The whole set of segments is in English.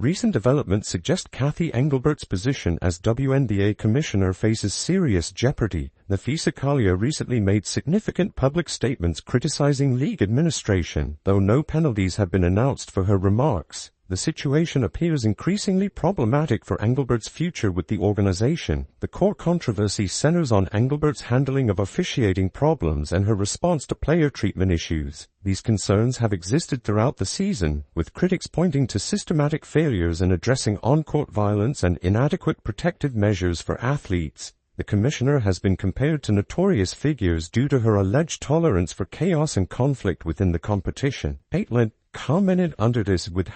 Recent developments suggest Cathy Engelbert's position as WNBA commissioner faces serious jeopardy. Nafisa Collier recently made significant public statements criticizing league administration, though no penalties have been announced for her remarks. The situation appears increasingly problematic for Engelbert's future with the organization. The core controversy centers on Engelbert's handling of officiating problems and her response to player treatment issues. These concerns have existed throughout the season, with critics pointing to systematic failures in addressing on-court violence and inadequate protective measures for athletes. The commissioner has been compared to notorious figures due to her alleged tolerance for chaos and conflict within the competition. Caitlin commented under this with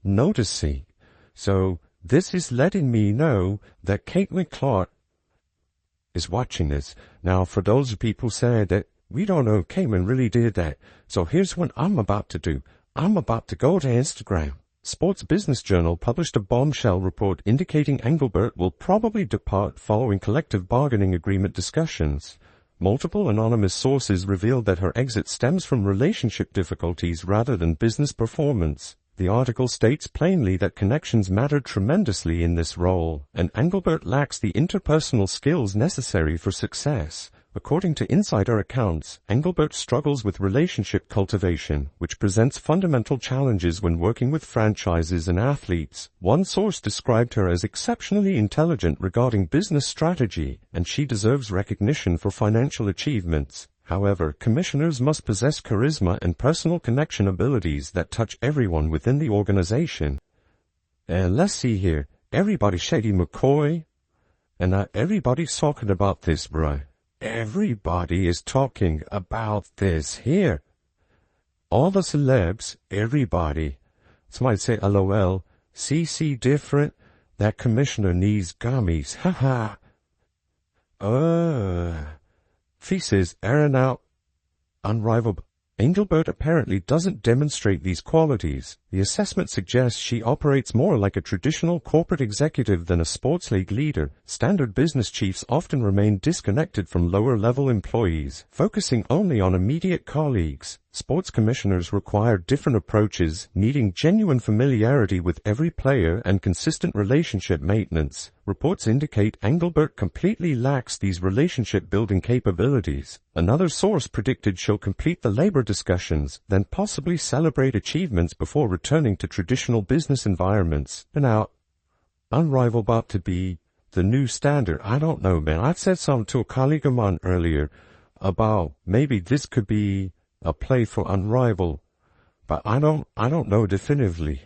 #noticing. So, this is letting me know that Caitlin Clark is watching this. Now, for those people saying that we don't know if Caitlin really did that, so here's what I'm about to do. I'm about to go to Instagram. Sports Business Journal published a bombshell report indicating Engelbert will probably depart following collective bargaining agreement discussions. Multiple anonymous sources revealed that her exit stems from relationship difficulties rather than business performance. The article states plainly that connections matter tremendously in this role, and Engelbert lacks the interpersonal skills necessary for success. According to insider accounts, Engelbert struggles with relationship cultivation, which presents fundamental challenges when working with franchises and athletes. One source described her as exceptionally intelligent regarding business strategy, and she deserves recognition for financial achievements. However, commissioners must possess charisma and personal connection abilities that touch everyone within the organization. And let's see here. Everybody Shady McCoy. And everybody's talking about this, bruh. Everybody is talking about this here. All the celebs, everybody. Somebody say LOL. CC different. That commissioner needs gummies. Haha. Feces airing out. Unrivaled. Engelbert apparently doesn't demonstrate these qualities. The assessment suggests she operates more like a traditional corporate executive than a sports league leader. Standard business chiefs often remain disconnected from lower-level employees, focusing only on immediate colleagues. Sports commissioners require different approaches, needing genuine familiarity with every player and consistent relationship maintenance. Reports indicate Engelbert completely lacks these relationship-building capabilities. Another source predicted she'll complete the labor discussions, then possibly celebrate achievements before returning to traditional business environments. And now, unrivaled about to be the new standard. I don't know, man. I said something to a colleague of mine earlier about maybe this could be a play for unrivaled, but I don't know definitively.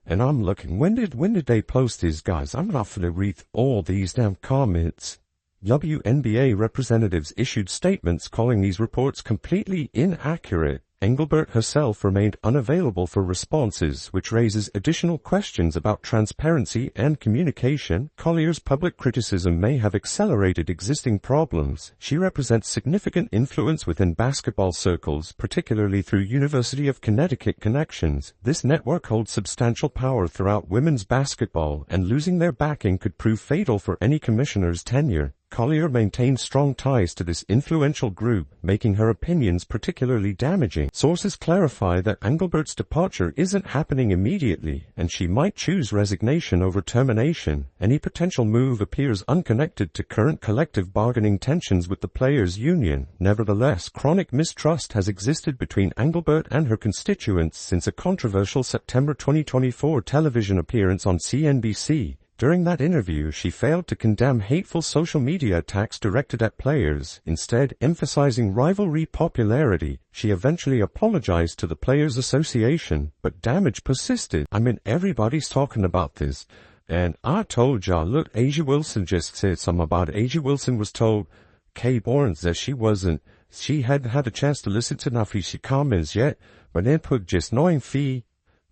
And I'm looking, when did they post these guys? I'm not gonna read all these damn comments. WNBA representatives issued statements calling these reports completely inaccurate. Engelbert herself remained unavailable for responses, which raises additional questions about transparency and communication. Collier's public criticism may have accelerated existing problems. She represents significant influence within basketball circles, particularly through University of Connecticut connections. This network holds substantial power throughout women's basketball, and losing their backing could prove fatal for any commissioner's tenure. Collier maintains strong ties to this influential group, making her opinions particularly damaging. Sources clarify that Engelbert's departure isn't happening immediately, and she might choose resignation over termination. Any potential move appears unconnected to current collective bargaining tensions with the players' union. Nevertheless, chronic mistrust has existed between Engelbert and her constituents since a controversial September 2024 television appearance on CNBC. During that interview, she failed to condemn hateful social media attacks directed at players, instead emphasizing rivalry popularity. She eventually apologized to the Players Association, but damage persisted. I mean, everybody's talking about this. And I told y'all, look, Asia Wilson just said something about it. Asia Wilson was told Kay Barnes that she hadn't had a chance to listen to Nafisa comments yet, but then put just knowing fee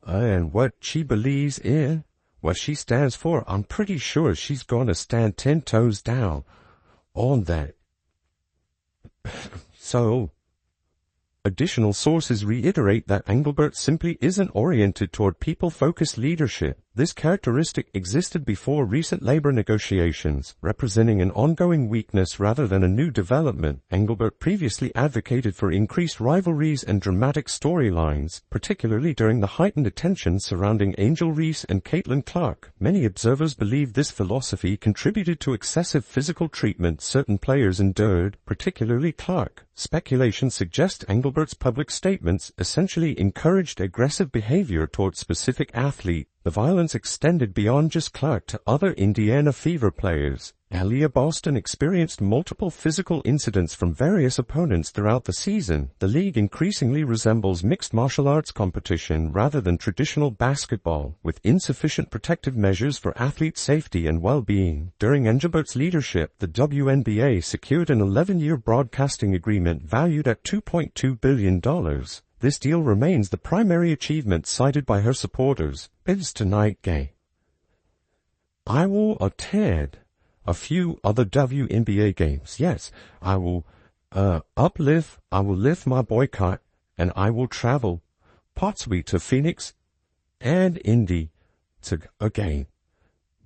and what she believes in, what she stands for. I'm pretty sure she's going to stand 10 toes down on that. So, additional sources reiterate that Engelbert simply isn't oriented toward people-focused leadership. This characteristic existed before recent labor negotiations, representing an ongoing weakness rather than a new development. Engelbert previously advocated for increased rivalries and dramatic storylines, particularly during the heightened attention surrounding Angel Reese and Caitlin Clark. Many observers believe this philosophy contributed to excessive physical treatment certain players endured, particularly Clark. Speculation suggests Engelbert's public statements essentially encouraged aggressive behavior towards specific athletes. The violence extended beyond just Clark to other Indiana Fever players. Aliyah Boston experienced multiple physical incidents from various opponents throughout the season. The league increasingly resembles mixed martial arts competition rather than traditional basketball, with insufficient protective measures for athlete safety and well-being. During Engelbert's leadership, the WNBA secured an 11-year broadcasting agreement valued at $2.2 billion. This deal remains the primary achievement cited by her supporters. Is tonight gay? I will attend a few other WNBA games. Yes, I will lift my boycott, and I will travel possibly to Phoenix and Indy to a game.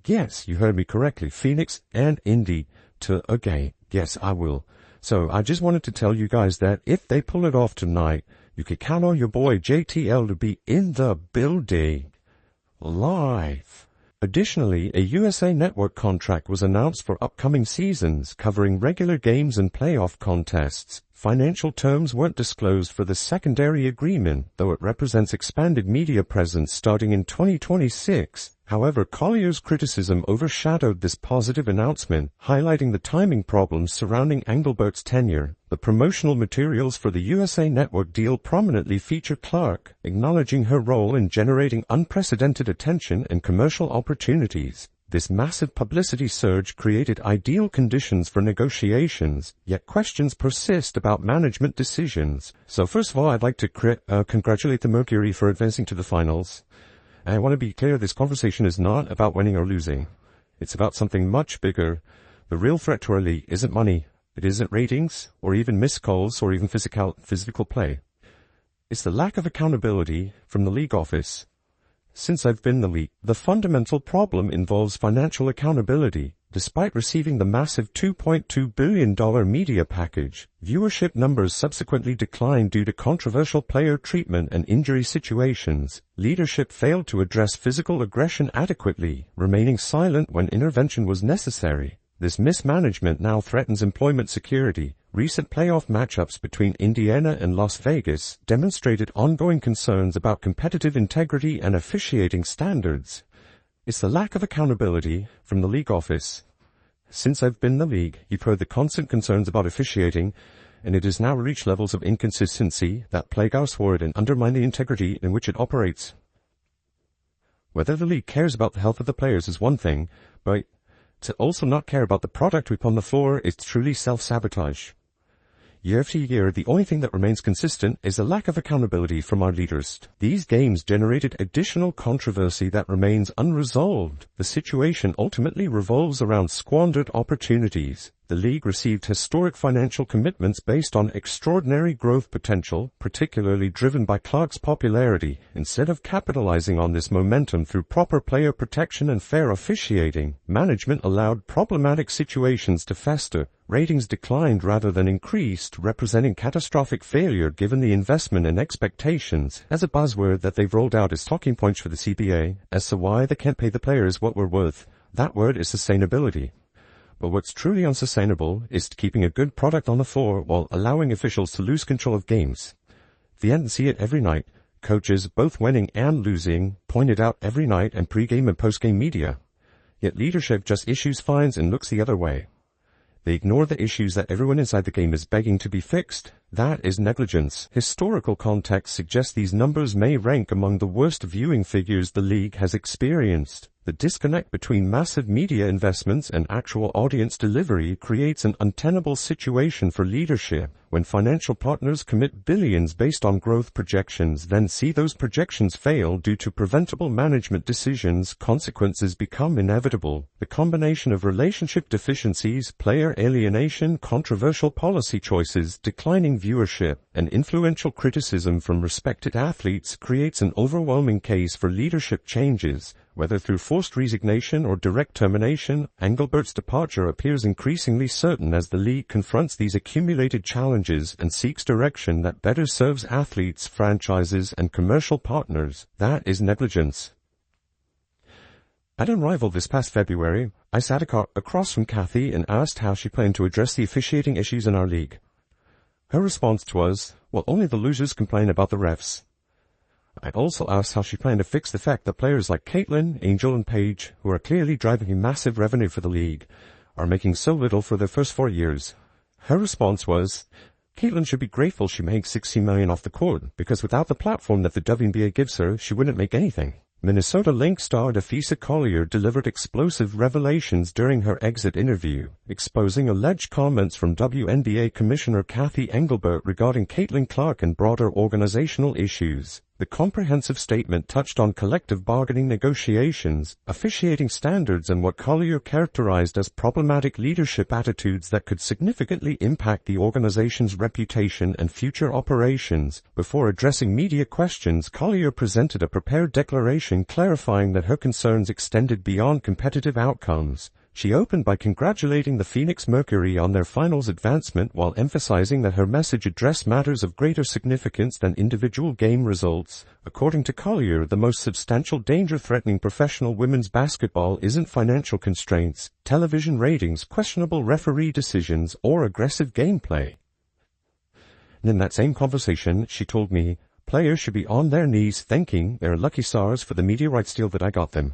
Yes, you heard me correctly. Phoenix and Indy to a game. Yes, I will. So I just wanted to tell you guys that if they pull it off tonight, you can count on your boy JTL to be in the building live. Additionally, a USA Network contract was announced for upcoming seasons, covering regular games and playoff contests. Financial terms weren't disclosed for the secondary agreement, though it represents expanded media presence starting in 2026. However, Collier's criticism overshadowed this positive announcement, highlighting the timing problems surrounding Engelbert's tenure. The promotional materials for the USA Network deal prominently feature Clark, acknowledging her role in generating unprecedented attention and commercial opportunities. This massive publicity surge created ideal conditions for negotiations, yet questions persist about management decisions. So first of all, I'd like to congratulate the Mercury for advancing to the finals. I want to be clear, this conversation is not about winning or losing. It's about something much bigger. The real threat to our league isn't money. It isn't ratings, or even missed calls, or even physical play. It's the lack of accountability from the league office. Since I've been in the league, the fundamental problem involves financial accountability. Despite receiving the massive $2.2 billion media package, viewership numbers subsequently declined due to controversial player treatment and injury situations. Leadership failed to address physical aggression adequately, remaining silent when intervention was necessary. This mismanagement now threatens employment security. Recent playoff matchups between Indiana and Las Vegas demonstrated ongoing concerns about competitive integrity and officiating standards. It's the lack of accountability from the league office. Since I've been in the league, you've heard the constant concerns about officiating, and it has now reached levels of inconsistency that plague our sport and undermine the integrity in which it operates. Whether the league cares about the health of the players is one thing, but to also not care about the product we put on the floor is truly self-sabotage. Year after year, the only thing that remains consistent is a lack of accountability from our leaders. These games generated additional controversy that remains unresolved. The situation ultimately revolves around squandered opportunities. The league received historic financial commitments based on extraordinary growth potential, particularly driven by Clark's popularity. Instead of capitalizing on this momentum through proper player protection and fair officiating, management allowed problematic situations to fester. Ratings declined rather than increased, representing catastrophic failure given the investment and expectations. As a buzzword that they've rolled out as talking points for the CBA as to why they can't pay the players what we're worth, that word is sustainability. But what's truly unsustainable is keeping a good product on the floor while allowing officials to lose control of games. The end see it every night. Coaches, both winning and losing, pointed out every night and pre-game and post-game media. Yet leadership just issues fines and looks the other way. They ignore the issues that everyone inside the game is begging to be fixed. That is negligence. Historical context suggests these numbers may rank among the worst viewing figures the league has experienced. The disconnect between massive media investments and actual audience delivery creates an untenable situation for leadership. When financial partners commit billions based on growth projections, then see those projections fail due to preventable management decisions, consequences become inevitable. The combination of relationship deficiencies, player alienation, controversial policy choices, declining viewership, and influential criticism from respected athletes creates an overwhelming case for leadership changes. Whether through forced resignation or direct termination, Engelbert's departure appears increasingly certain as the league confronts these accumulated challenges and seeks direction that better serves athletes, franchises, and commercial partners. That is negligence. At Unrivaled this past February, I sat across from Kathy and asked how she planned to address the officiating issues in our league. Her response was, well, only the losers complain about the refs. I also asked how she planned to fix the fact that players like Caitlin, Angel, and Paige, who are clearly driving massive revenue for the league, are making so little for their first 4 years. Her response was, Caitlin should be grateful she makes $16 million off the court, because without the platform that the WNBA gives her, she wouldn't make anything. Minnesota Lynx star Afisa Collier delivered explosive revelations during her exit interview, exposing alleged comments from WNBA Commissioner Collier Engelbert regarding Caitlin Clark and broader organizational issues. The comprehensive statement touched on collective bargaining negotiations, officiating standards, and what Collier characterized as problematic leadership attitudes that could significantly impact the organization's reputation and future operations. Before addressing media questions, Collier presented a prepared declaration clarifying that her concerns extended beyond competitive outcomes. She opened by congratulating the Phoenix Mercury on their finals advancement while emphasizing that her message addressed matters of greater significance than individual game results. According to Collier, the most substantial danger threatening professional women's basketball isn't financial constraints, television ratings, questionable referee decisions, or aggressive gameplay. And in that same conversation, she told me, players should be on their knees thanking their lucky stars for the media rights deal that I got them.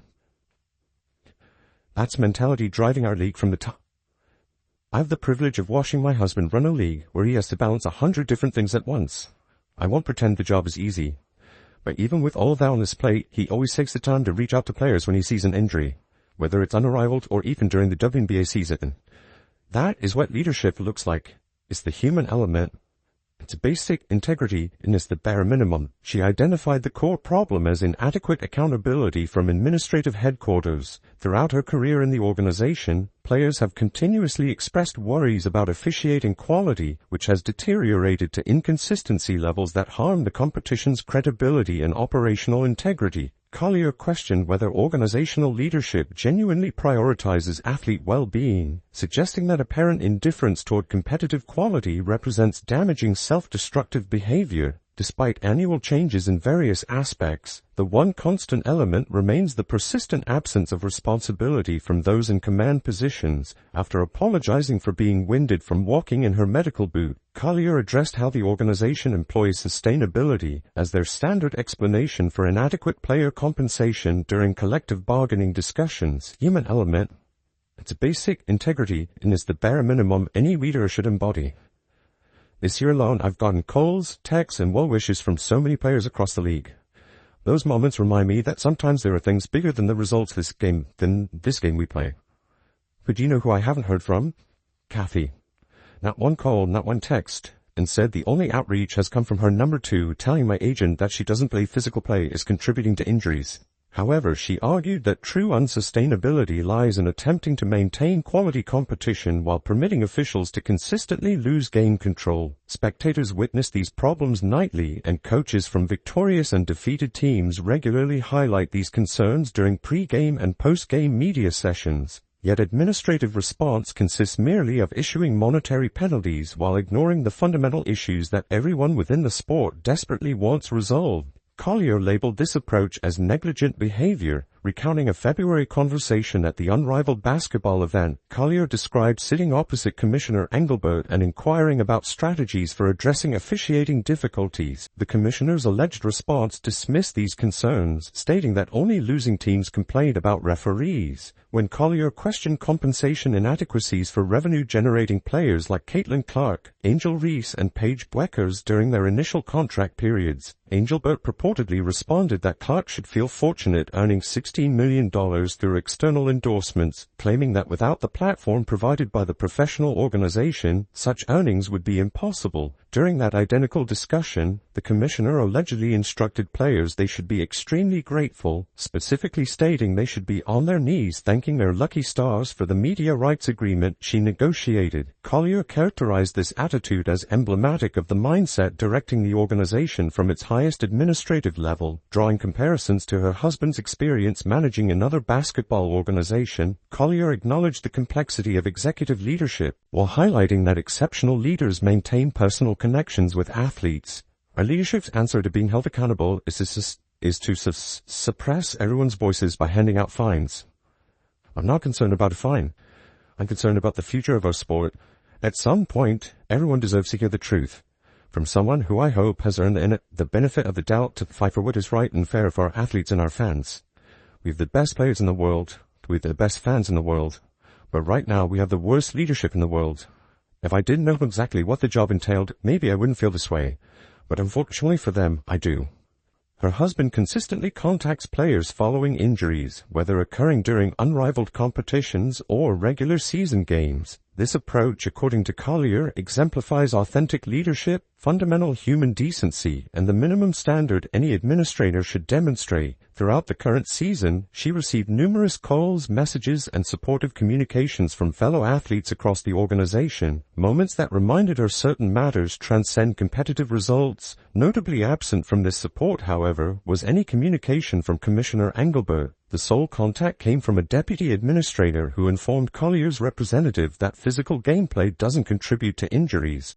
That's mentality driving our league from the top. I have the privilege of watching my husband run a league where he has to balance 100 different things at once. I won't pretend the job is easy. But even with all that on his plate, he always takes the time to reach out to players when he sees an injury, whether it's unrivaled or even during the WNBA season. That is what leadership looks like. It's the human element. It's basic integrity, and it's the bare minimum. She identified the core problem as inadequate accountability from administrative headquarters. Throughout her career in the organization, players have continuously expressed worries about officiating quality, which has deteriorated to inconsistency levels that harm the competition's credibility and operational integrity. Collier questioned whether organizational leadership genuinely prioritizes athlete well-being, suggesting that apparent indifference toward competitive quality represents damaging self-destructive behavior. Despite annual changes in various aspects, the one constant element remains the persistent absence of responsibility from those in command positions. After apologizing for being winded from walking in her medical boot, Collier addressed how the organization employs sustainability as their standard explanation for inadequate player compensation during collective bargaining discussions. Human element. It's basic integrity and is the bare minimum any leader should embody. This year alone, I've gotten calls, texts, and well wishes from so many players across the league. Those moments remind me that sometimes there are things bigger than the results than this game we play. But do you know who I haven't heard from? Kathy. Not one call, not one text, and said the only outreach has come from her number 2 telling my agent that she doesn't believe physical play is contributing to injuries. However, she argued that true unsustainability lies in attempting to maintain quality competition while permitting officials to consistently lose game control. Spectators witness these problems nightly, and coaches from victorious and defeated teams regularly highlight these concerns during pre-game and post-game media sessions. Yet administrative response consists merely of issuing monetary penalties while ignoring the fundamental issues that everyone within the sport desperately wants resolved. Collier labeled this approach as negligent behavior. Recounting a February conversation at the Unrivaled basketball event, Collier described sitting opposite Commissioner Engelbert and inquiring about strategies for addressing officiating difficulties. The commissioner's alleged response dismissed these concerns, stating that only losing teams complained about referees. When Collier questioned compensation inadequacies for revenue-generating players like Caitlin Clark, Angel Reese, and Paige Bueckers during their initial contract periods, Engelbert purportedly responded that Clark should feel fortunate earning $16 million through external endorsements, claiming that without the platform provided by the professional organization, such earnings would be impossible. During that identical discussion, the commissioner allegedly instructed players they should be extremely grateful, specifically stating they should be on their knees thanking their lucky stars for the media rights agreement she negotiated. Collier characterized this attitude as emblematic of the mindset directing the organization from its highest administrative level, drawing comparisons to her husband's experience managing another basketball organization. Collier acknowledged the complexity of executive leadership, while highlighting that exceptional leaders maintain personal connections with athletes. Our leadership's answer to being held accountable is to suppress everyone's voices by handing out fines. I'm not concerned about a fine. I'm concerned about the future of our sport. At some point, everyone deserves to hear the truth from someone who I hope has earned the benefit of the doubt to fight for what is right and fair for our athletes and our fans. We have the best players in the world. We have the best fans in the world. But right now, we have the worst leadership in the world. If I didn't know exactly what the job entailed, maybe I wouldn't feel this way. But unfortunately for them, I do. Her husband consistently contacts players following injuries, whether occurring during unrivaled competitions or regular season games. This approach, according to Collier, exemplifies authentic leadership, fundamental human decency, and the minimum standard any administrator should demonstrate. Throughout the current season, she received numerous calls, messages, and supportive communications from fellow athletes across the organization, moments that reminded her certain matters transcend competitive results. Notably absent from this support, however, was any communication from Commissioner Engelbert. The sole contact came from a deputy administrator who informed Collier's representative that physical gameplay doesn't contribute to injuries.